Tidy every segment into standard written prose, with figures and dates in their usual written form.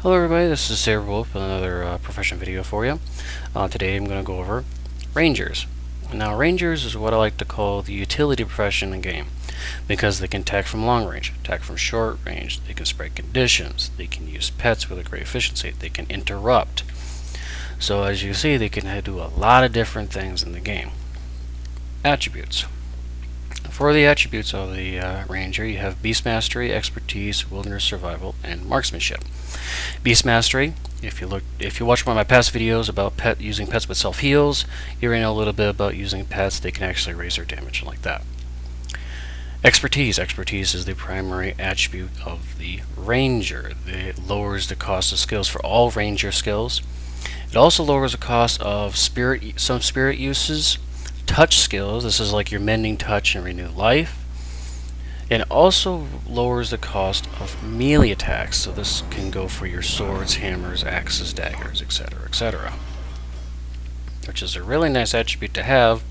Hello everybody, this is Saberwolf with another profession video for you. Today I'm going to go over Rangers. Now Rangers is what I like to call the utility profession in the game, because they can attack from long range, attack from short range, they can spread conditions, they can use pets with a great efficiency, they can interrupt. So as you see, they can do a lot of different things in the game. Attributes. For the attributes of the Ranger, you have Beast Mastery, Expertise, Wilderness Survival, and Marksmanship. Beast Mastery, if you watch one of my past videos about using pets with self-heals, you already know a little bit about using pets. They can actually raise their damage like that. Expertise. Expertise is the primary attribute of the Ranger. It lowers the cost of skills for all Ranger skills. It also lowers the cost of some spirit uses, touch skills. This is like your Mending Touch and Renew Life. And it also lowers the cost of melee attacks, so this can go for your swords, hammers, axes, daggers, etc., etc. Which is a really nice attribute to have,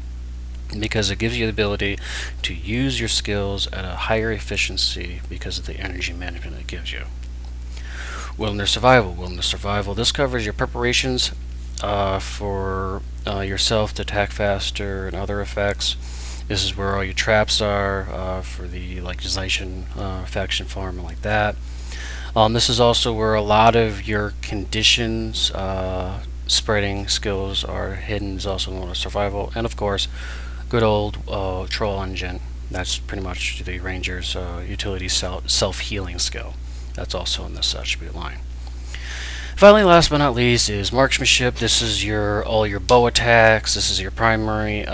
because it gives you the ability to use your skills at a higher efficiency because of the energy management it gives you. Wilderness Survival. Wilderness Survival, this covers your preparations for yourself to attack faster and other effects. This is where all your traps are for the Zaishen faction farm and like that. This is also where a lot of your conditions spreading skills are hidden. Is also known as survival, and of course, good old troll engine. That's pretty much the Ranger's utility self-healing skill. That's also in this attribute line. Finally, last but not least, is Marksmanship. This is all your bow attacks. This is your primary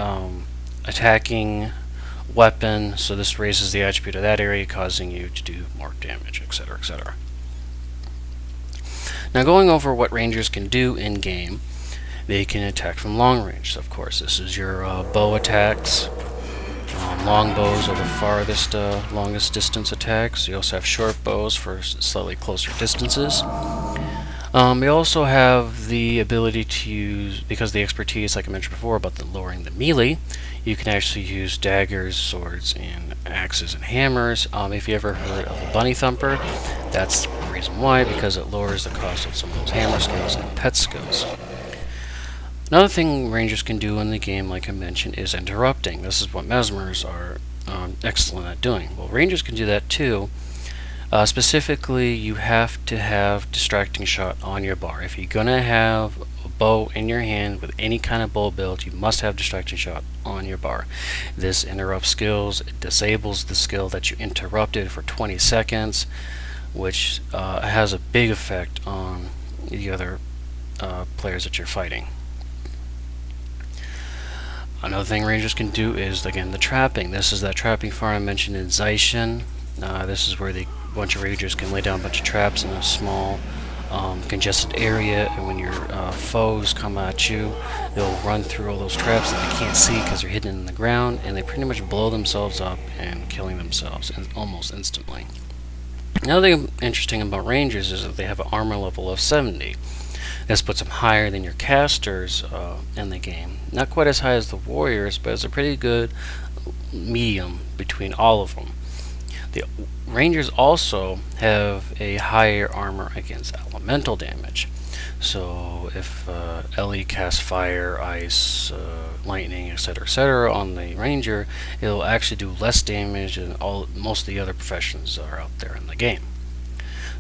attacking weapon, so this raises the attribute of that area, causing you to do more damage, etc., etc. Now, going over what Rangers can do in game, they can attack from long range. So of course, this is your bow attacks. Long bows are the farthest, longest distance attacks. You also have short bows for slightly closer distances. We also have the ability to use, because of the expertise, like I mentioned before, about lowering the melee, you can actually use daggers, swords, and axes and hammers. If you ever heard of a bunny thumper, that's the reason why, because it lowers the cost of some of those hammer skills and pet skills. Another thing Rangers can do in the game, like I mentioned, is interrupting. This is what Mesmers are excellent at doing. Well, Rangers can do that too. Specifically, you have to have Distracting Shot on your bar. If you're going to have a bow in your hand with any kind of bow build, you must have Distracting Shot on your bar. This interrupts skills. It disables the skill that you interrupted for 20 seconds, which has a big effect on the other players that you're fighting. Another thing Rangers can do is, again, the trapping. This is that trapping farm I mentioned in Zaishen. This is where a bunch of Rangers can lay down a bunch of traps in a small congested area, and when your foes come at you, they'll run through all those traps that they can't see because they're hidden in the ground, and they pretty much blow themselves up and killing themselves almost instantly. Another thing interesting about Rangers is that they have an armor level of 70. This puts them higher than your casters in the game. Not quite as high as the warriors, but it's a pretty good medium between all of them. The Rangers also have a higher armor against elemental damage. So if Ellie casts fire, ice, lightning, etc., on the Ranger, it'll actually do less damage than most of the other professions that are out there in the game.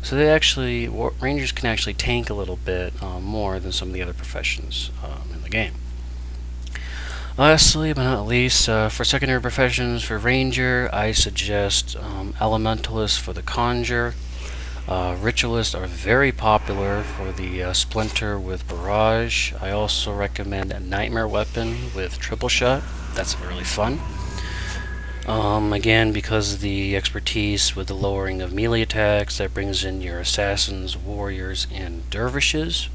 So Rangers can actually tank a little bit more than some of the other professions in the game. Lastly, but not least, for secondary professions for Ranger, I suggest Elementalist for the Conjure. Ritualists are very popular for the Splinter with Barrage. I also recommend a Nightmare Weapon with Triple Shot. That's really fun. Again, because of the expertise with the lowering of melee attacks, that brings in your Assassins, Warriors, and Dervishes.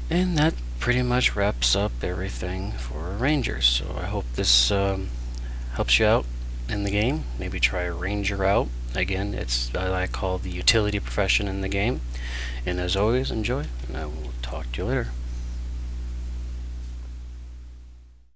And that pretty much wraps up everything for Rangers. So I hope this helps you out in the game. Maybe try a Ranger out. Again, it's what I call the utility profession in the game. And as always, enjoy, and I will talk to you later.